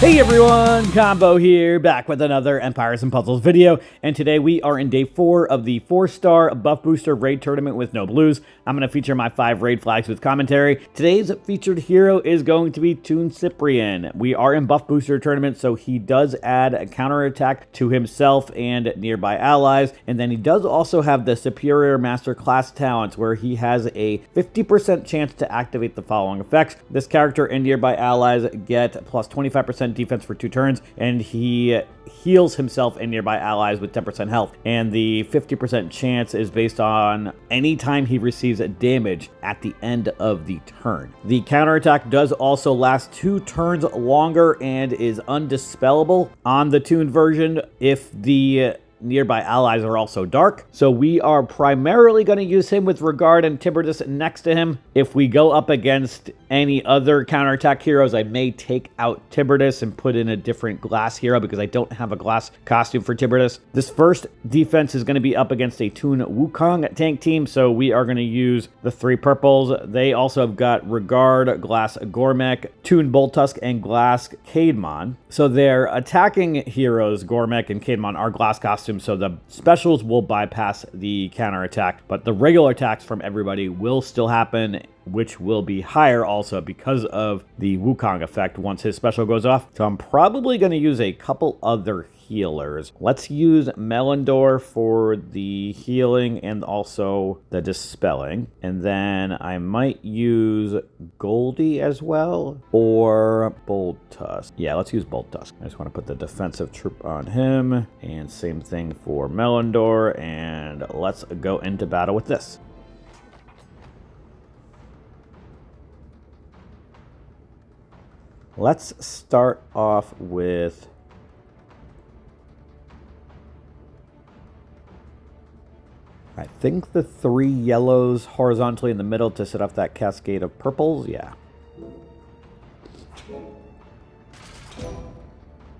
Hey everyone, Combo here, back with another Empires and Puzzles video, and today we are in day 4 of the 4-star buff booster raid tournament with no blues. I'm going to feature my 5 raid flags with commentary. Today's featured hero is going to be Toon Cyprian. We are in buff booster tournament, so he does add a counterattack to himself and nearby allies, and then he does also have the superior master class talents where he has a 50% chance to activate the following effects. This character and nearby allies get plus 25% defense for 2 turns, and he heals himself and nearby allies with 10% health, and the 50% chance is based on any time he receives damage at the end of the turn. The counterattack does also last 2 turns longer and is undispellable on the Toon version if the nearby allies are also dark. So we are primarily going to use him with Regard and Tiberdus next to him. If we go up against any other counterattack heroes, I may take out Tiberdus and put in a different glass hero because I don't have a glass costume for Tiberdus. This first defense is going to be up against a Toon Wukong tank team, so we are going to use the 3 purples. They also have got Regard, Glass Gormek, Toon Boltusk, and Glass Caedmon. So their attacking heroes, Gormek and Caedmon, are glass costumes, so the specials will bypass the counterattack, but the regular attacks from everybody will still happen, which will be higher also because of the Wukong effect once his special goes off. So I'm probably going to use a couple other healers. Let's use Melindor for the healing and also the dispelling. And then I might use Goldie as well, or Bold Tusk. Yeah, let's use Bold Tusk. I just want to put the defensive troop on him, and same thing for Melindor, and let's go into battle with this. Let's start off with I think the 3 yellows horizontally in the middle to set off that cascade of purples. Yeah.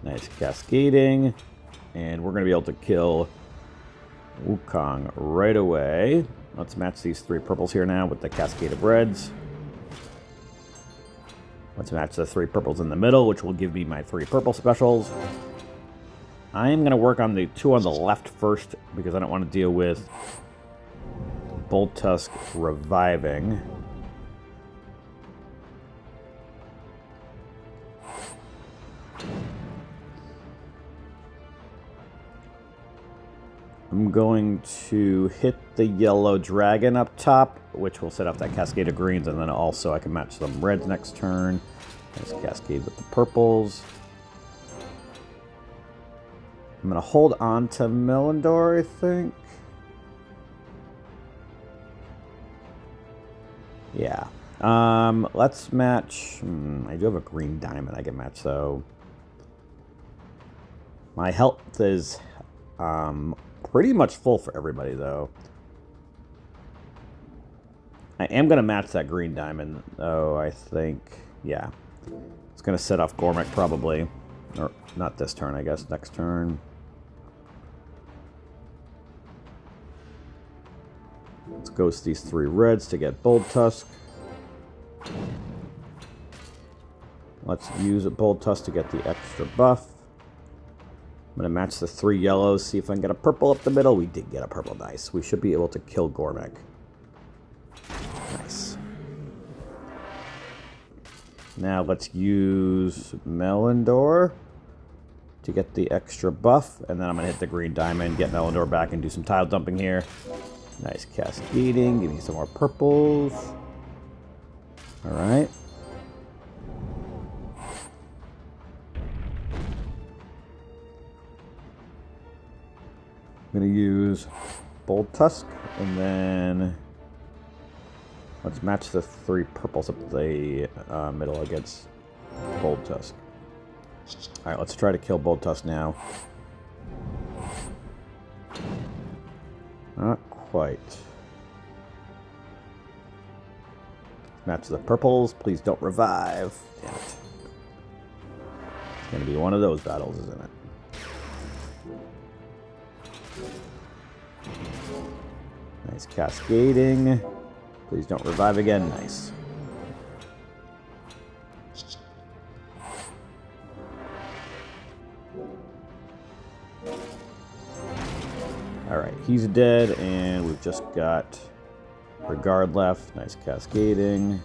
Nice cascading. And we're going to be able to kill Wukong right away. Let's match these 3 purples here now with the cascade of reds. Let's match the 3 purples in the middle, which will give me my 3 purple specials. I am going to work on the 2 on the left first because I don't want to deal with Bold Tusk reviving. I'm going to hit the yellow dragon up top, which will set off that cascade of greens, and then also I can match some reds next turn. Let's cascade with the purples. I'm going to hold on to Melindor, I think. Yeah. Let's match... I do have a green diamond I can match, though. My health is pretty much full for everybody, though. I am going to match that green diamond, though, I think. Yeah. It's going to set off Gormek, probably. Or, not this turn, I guess. Next turn. Let's ghost these 3 reds to get Bold Tusk. Let's use a Bold Tusk to get the extra buff. I'm going to match the 3 yellows, see if I can get a purple up the middle. We did get a purple. Nice. We should be able to kill Gormek. Nice. Now let's use Melindor to get the extra buff. And then I'm going to hit the green diamond, get Melindor back, and do some tile dumping here. Nice cascading. Give me some more purples. Alright. I'm going to use Bold Tusk, and then let's match the 3 purples up the middle against Bold Tusk. Alright, let's try to kill Bold Tusk now. Not quite. Match the purples. Please don't revive. Damn it. It's going to be one of those battles, isn't it? Nice cascading. Please don't revive again. Nice. Alright, he's dead, and we've just got Regard left. Nice cascading.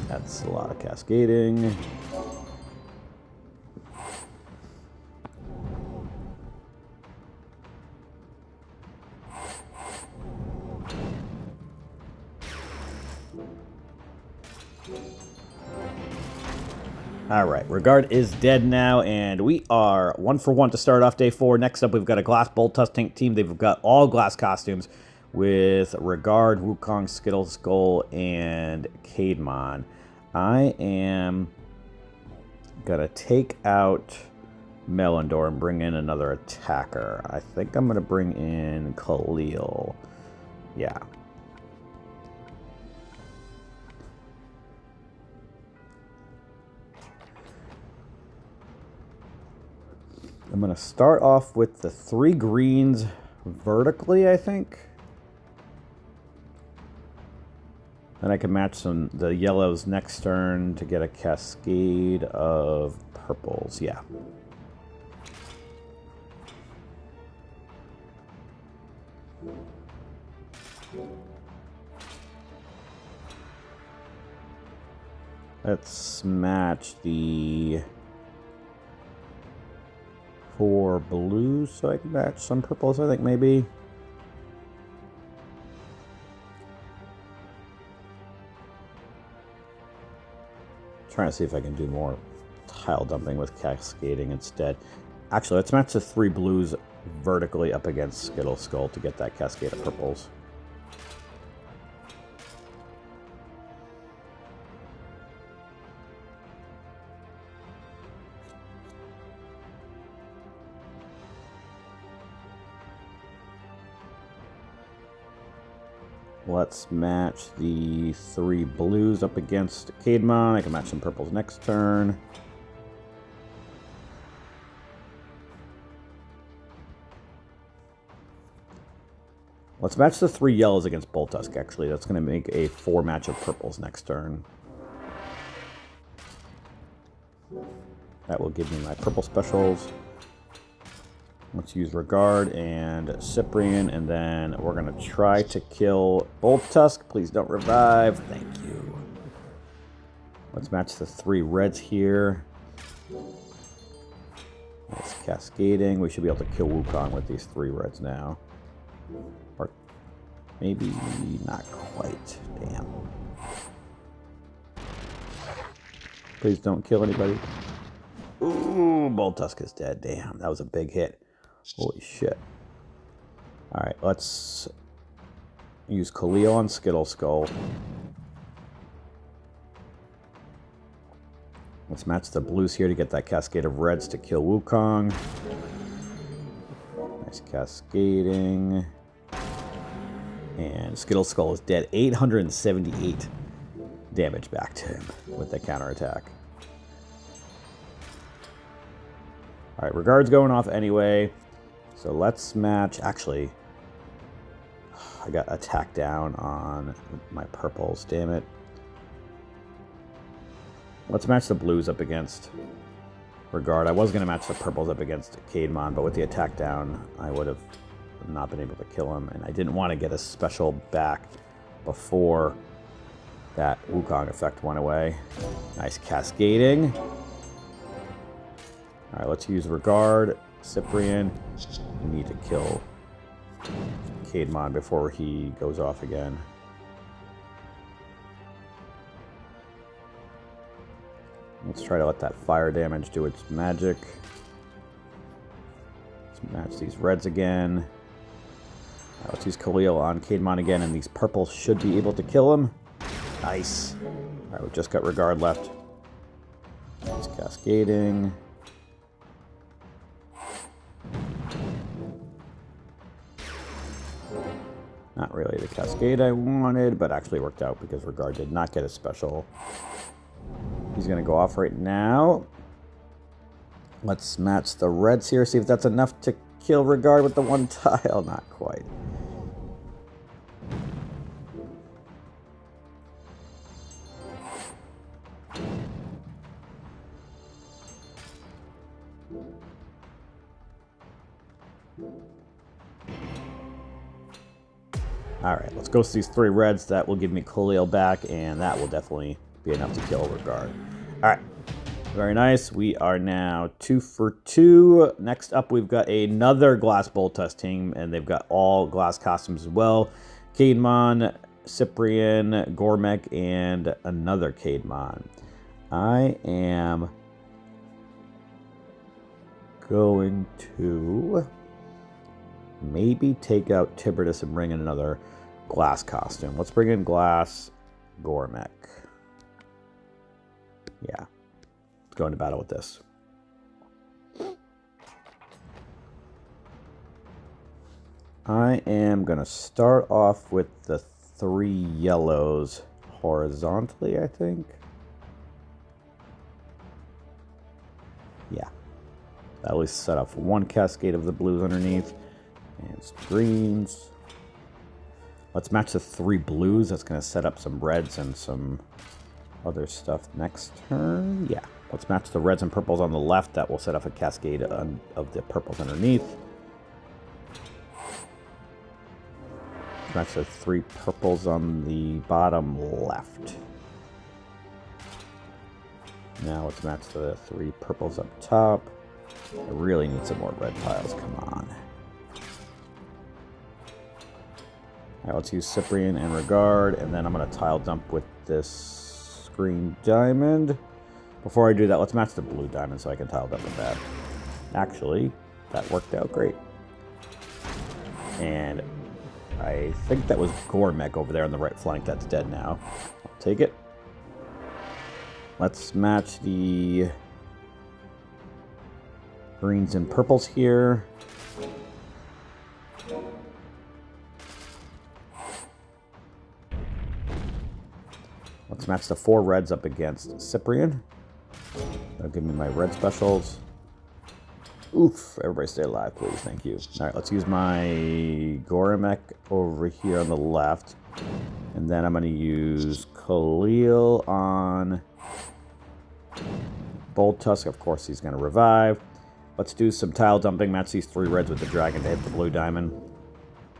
That's a lot of cascading. Alright, Regard is dead now, and we are 1 for 1 to start off day 4. Next up, we've got a Glass Bolt Tusk Tank team. They've got all glass costumes with Regard, Wukong, Skittle Skull, and Cademon. I am going to take out Melindor and bring in another attacker. I think I'm going to bring in Khalil. Yeah. I'm going to start off with the 3 greens vertically, I think. Then I can match the yellows next turn to get a cascade of purples. Yeah. Let's match the 4 blues so I can match some purples, I think, maybe. Trying to see if I can do more tile dumping with cascading instead. Actually, let's match the 3 blues vertically up against Skittle Skull to get that cascade of purples. Let's match the 3 blues up against Cademon. I can match some purples next turn. Let's match the 3 yellows against Bolt Tusk, actually. That's going to make a 4 match of purples next turn. That will give me my purple specials. Let's use Regard and Cyprian, and then we're going to try to kill Bolt Tusk. Please don't revive. Thank you. Let's match the 3 reds here. Nice cascading. We should be able to kill Wukong with these 3 reds now. Or maybe not quite. Damn. Please don't kill anybody. Ooh, Bolt Tusk is dead. Damn, that was a big hit. Holy shit. Alright, let's use Khalil on Skittle Skull. Let's match the blues here to get that cascade of reds to kill Wukong. Nice cascading. And Skittle Skull is dead. 878 damage back to him with the counterattack. Alright, Regard's going off anyway. So let's match... Actually, I got attack down on my purples. Damn it. Let's match the blues up against Regard. I was going to match the purples up against Cademon, but with the attack down, I would have not been able to kill him. And I didn't want to get a special back before that Wukong effect went away. Nice cascading. Alright, let's use Regard. Cyprian. We need to kill Cademon before he goes off again. Let's try to let that fire damage do its magic. Let's match these reds again. Right, let's use Khalil on Cademon again, and these purples should be able to kill him. Nice. Alright, we've just got Regard left. It's cascading. Not really the cascade I wanted, but actually worked out because Regard did not get a special. He's going to go off right now. Let's match the reds here, see if that's enough to kill Regard with the 1 tile. Not quite. Alright, let's ghost these 3 reds. That will give me Khalil back, and that will definitely be enough to kill Regard. Alright, very nice. We are now 2 for 2. Next up, we've got another Glass Boltus team, and they've got all glass costumes as well. Caedmon, Cyprian, Gormek, and another Caedmon. I am going to maybe take out Tiberius and bring in another glass costume. Let's bring in Glass Gormek. Yeah. Let's go into battle with this. I am going to start off with the 3 yellows horizontally, I think. Yeah. At least set off 1 cascade of the blues underneath. And it's greens. Let's match the 3 blues. That's going to set up some reds and some other stuff next turn. Yeah. Let's match the reds and purples on the left. That will set up a cascade of the purples underneath. Let's match the 3 purples on the bottom left. Now let's match the 3 purples up top. I really need some more red tiles. Come on. Alright, let's use Cyprian and Regard, and then I'm going to tile dump with this green diamond. Before I do that, let's match the blue diamond so I can tile dump with that. Actually, that worked out great. And I think that was Gormek over there on the right flank. That's dead now. I'll take it. Let's match the greens and purples here. Let's match the 4 reds up against Cyprian. That'll give me my red specials. Oof, everybody stay alive, please. Thank you. All right, let's use my Gormek over here on the left. And then I'm going to use Khalil on Boltus. Of course, he's going to revive. Let's do some tile dumping. Match these 3 reds with the dragon to hit the blue diamond.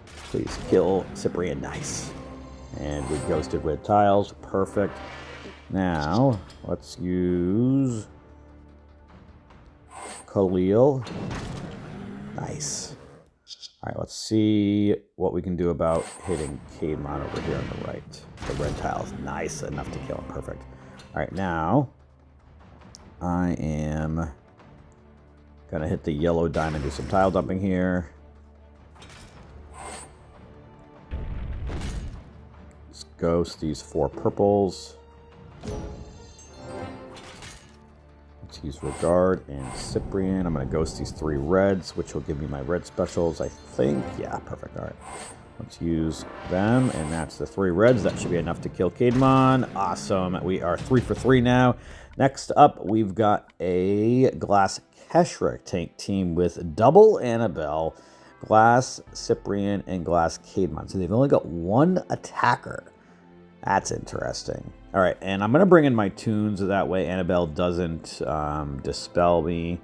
Please kill Cyprian. Nice. And we ghosted red tiles. Perfect. Now, let's use Khalil. Nice. All right, let's see what we can do about hitting Caedmon over here on the right. The red tiles. Nice. Enough to kill him. Perfect. All right, now I am going to hit the yellow diamond, do some tile dumping here. Let's ghost these 4 purples. Let's use Regard and Cyprian. I'm going to ghost these 3 reds, which will give me my red specials, I think. Yeah, perfect. All right. Let's use them and match the 3 reds. That should be enough to kill Caedmon. Awesome. We are 3 for 3 now. Next up, we've got a Glass Keshra tank team with double Annabelle, Glass Cyprian, and Glass Caedmon. So they've only got 1 attacker. That's interesting. All right, and I'm going to bring in my tunes. That way Annabelle doesn't dispel me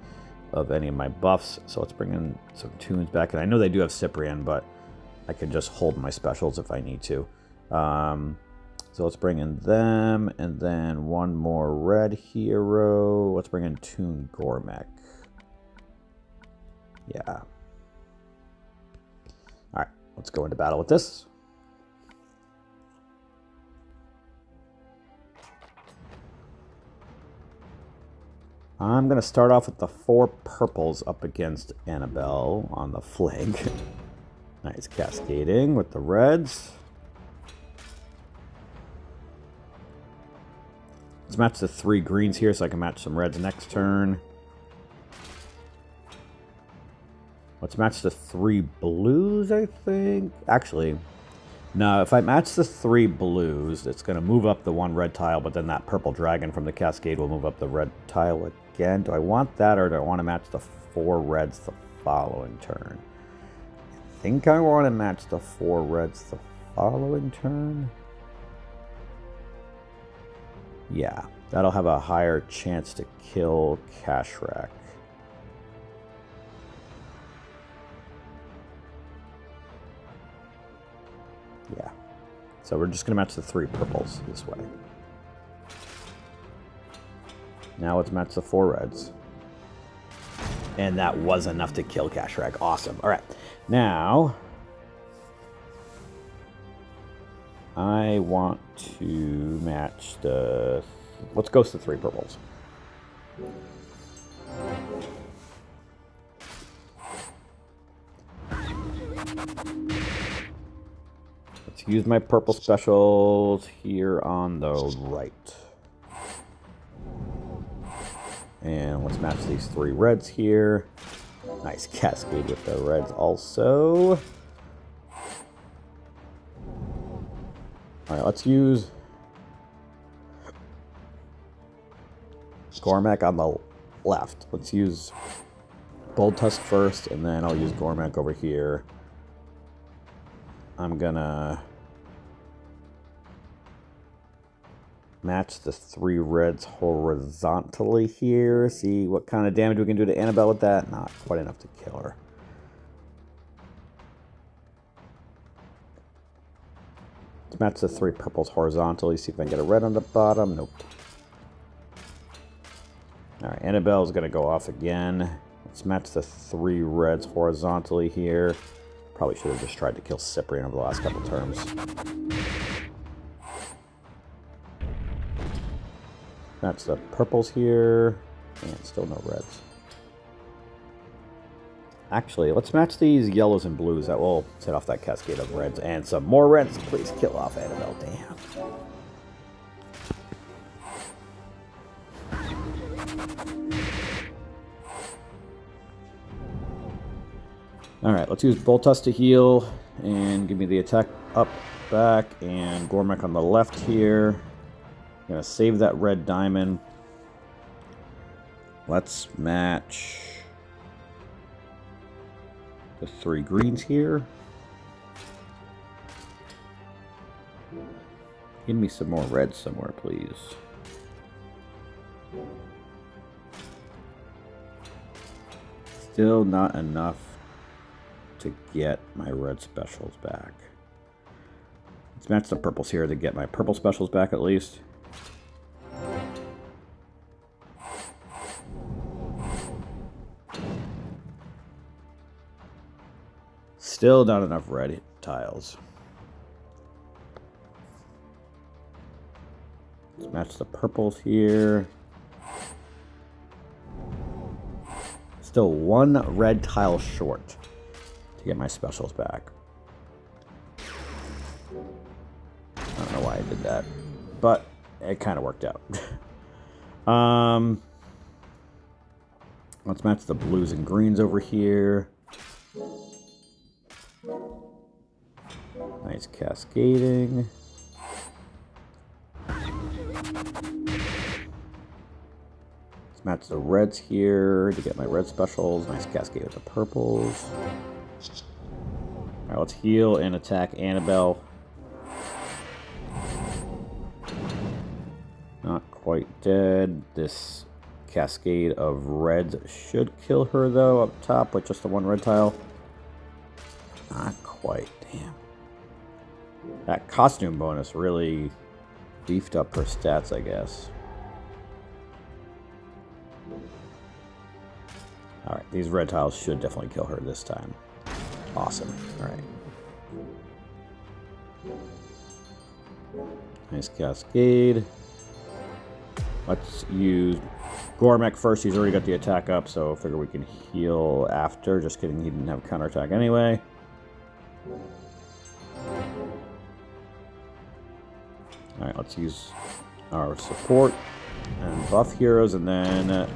of any of my buffs. So let's bring in some tunes back. And I know they do have Cyprian, but I can just hold my specials if I need to. So let's bring in them, and then 1 more red hero. Let's bring in Toon Gormek. Yeah. All right, let's go into battle with this. I'm going to start off with the 4 purples up against Annabelle on the flank. Nice cascading with the reds. Let's match the 3 greens here so I can match some reds next turn. Let's match the 3 blues, I think. Actually, no, if I match the 3 blues, it's going to move up the 1 red tile, but then that purple dragon from the cascade will move up the red tile again. Do I want that, or do I want to match the 4 reds the following turn? I think I want to match the 4 reds the following turn. Yeah, that'll have a higher chance to kill Keshra. So we're just going to match the 3 purples this way. Now let's match the 4 reds. And that was enough to kill Kashrag. Awesome. All right. Now, I want to match the... Let's ghost the 3 purples. Let's use my purple specials here on the right. And let's match these 3 reds here. Nice cascade with the reds also. Alright, let's use Gormak on the left. Let's use Bold Tusk first, and then I'll use Gormak over here. I'm gonna match the 3 reds horizontally here. See what kind of damage we can do to Annabelle with that. Not quite enough to kill her. Let's match the 3 purples horizontally. See if I can get a red on the bottom. Nope. Alright, Annabelle's going to go off again. Let's match the 3 reds horizontally here. Probably should have just tried to kill Cyprian over the last couple turns. Match the purples here. And still no reds. Actually, let's match these yellows and blues. That will set off that cascade of reds. And some more reds. Please kill off Annabelle. Damn. Alright, let's use Bolt Tusk to heal. And give me the attack up, back. And Gormak on the left here. I'm going to save that red diamond. Let's match the 3 greens here. Give me some more reds somewhere, please. Still not enough to get my red specials back. Let's match the purples here to get my purple specials back at least. Still not enough red tiles. Let's match the purples here. Still 1 red tile short to get my specials back. I don't know why I did that, but it kind of worked out. Let's match the blues and greens over here. Nice cascading. Let's match the reds here to get my red specials. Nice cascade with the purples. Alright, let's heal and attack Annabelle. Not quite dead. This cascade of reds should kill her though up top with just the 1 red tile. Not quite, damn. That costume bonus really beefed up her stats, I guess. Alright, these red tiles should definitely kill her this time. Awesome. Alright. Nice cascade. Let's use Gormak first. He's already got the attack up, so I figure we can heal after. Just kidding, he didn't have counterattack anyway. Alright, let's use our support and buff heroes, and then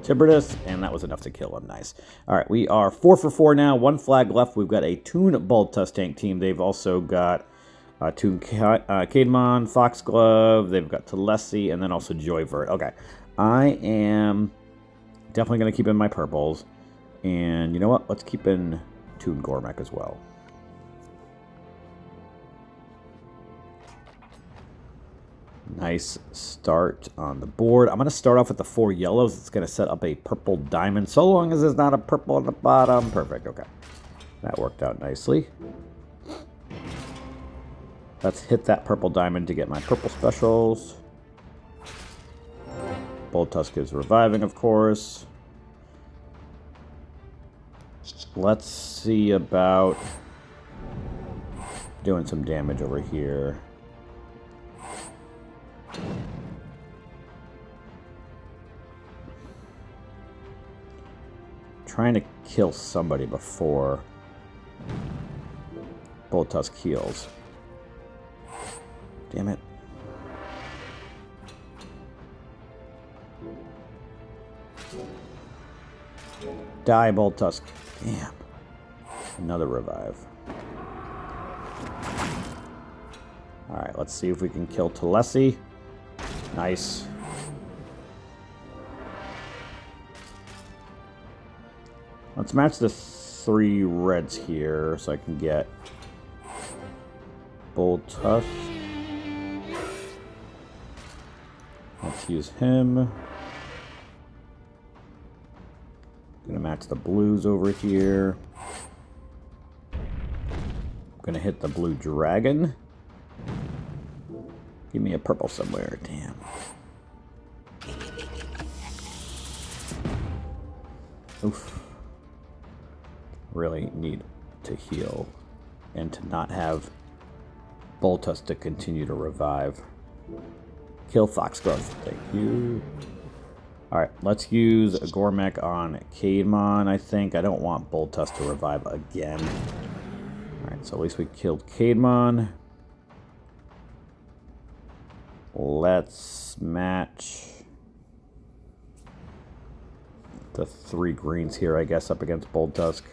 Tiberius, and that was enough to kill him. Nice. Alright, we are 4 for 4 now. 1 flag left. We've got a Toon Bold Tusk tank team. They've also got Toon Cademon, Foxglove, they've got Talesi, and then also Joyvert. Okay, I am definitely going to keep in my purples. And you know what? Let's keep in Toon Gormak as well. Nice start on the board. I'm going to start off with the 4 yellows. It's going to set up a purple diamond, so long as there's not a purple on the bottom. Perfect, okay. That worked out nicely. Let's hit that purple diamond to get my purple specials. Bold Tusk is reviving, of course. Let's see about doing some damage over here. Trying to kill somebody before Bold Tusk heals. Damn it. Die, Bold Tusk. Damn. Another revive. Alright, let's see if we can kill Talesi. Nice. Let's match the 3 reds here so I can get Bold Tusk. Let's use him. Gonna match the blues over here. Gonna hit the blue dragon. Give me a purple somewhere, damn. Oof. Really need to heal and to not have Bold Tusk to continue to revive. Kill Foxglove, thank you. Alright, let's use a Gormek on Caedmon, I think. I don't want Bold Tusk to revive again. Alright, so at least we killed Caedmon. Let's match the 3 greens here, I guess, up against Bold Tusk.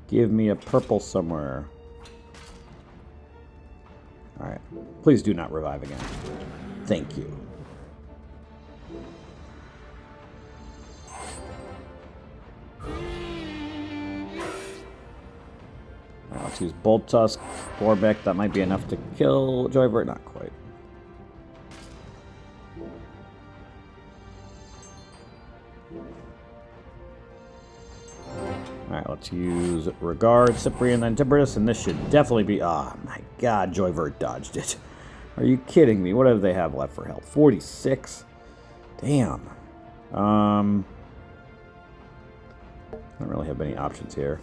Give me a purple somewhere. Alright. Please do not revive again. Thank you. Alright, let's use Bold Tusk. Gormek, that might be enough to kill Joyvert. Not quite. Alright, let's use Regard, Cyprian, then Tiberius, and this should definitely be... Oh my god, Joyvert dodged it. Are you kidding me? What do they have left for health? 46? Damn. I don't really have any options here.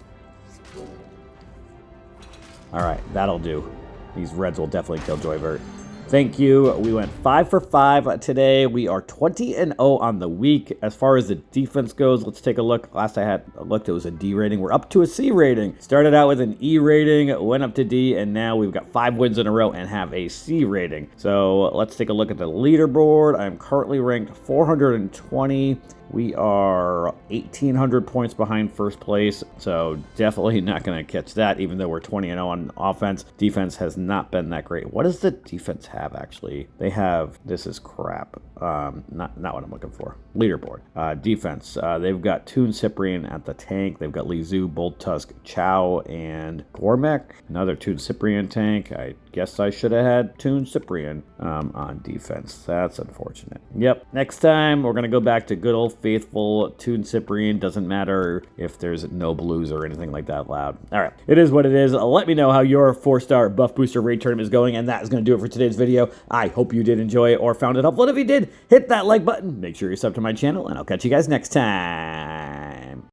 Alright, that'll do. These reds will definitely kill Joyvert. Thank you. We went 5 for 5 today. We are 20-0 on the week. As far as the defense goes, let's take a look. Last I had looked, it was a D rating. We're up to a C rating. Started out with an E rating, went up to D, and now we've got 5 wins in a row and have a C rating. So let's take a look at the leaderboard. I'm currently ranked 420. We are 1,800 points behind first place, so definitely not going to catch that, even though we're 20-0 on offense. Defense has not been that great. What does the defense have, actually? They have, this is crap. Not what I'm looking for. Leaderboard. Defense. They've got Toon Cyprian at the tank. They've got Lizu, Bold Tusk, Chow, and Gormek. Another Toon Cyprian tank. I guess I should have had Toon Cyprian on defense. That's unfortunate. Yep. Next time, we're going to go back to good old faithful Toon Cyprian. Doesn't matter if there's no blues or anything like that allowed. All right. It is what it is. Let me know how your 4-star buff booster raid tournament is going, and that is going to do it for today's video. I hope you did enjoy it or found it helpful. If you did, hit that like button. Make sure you're sub to my channel, and I'll catch you guys next time.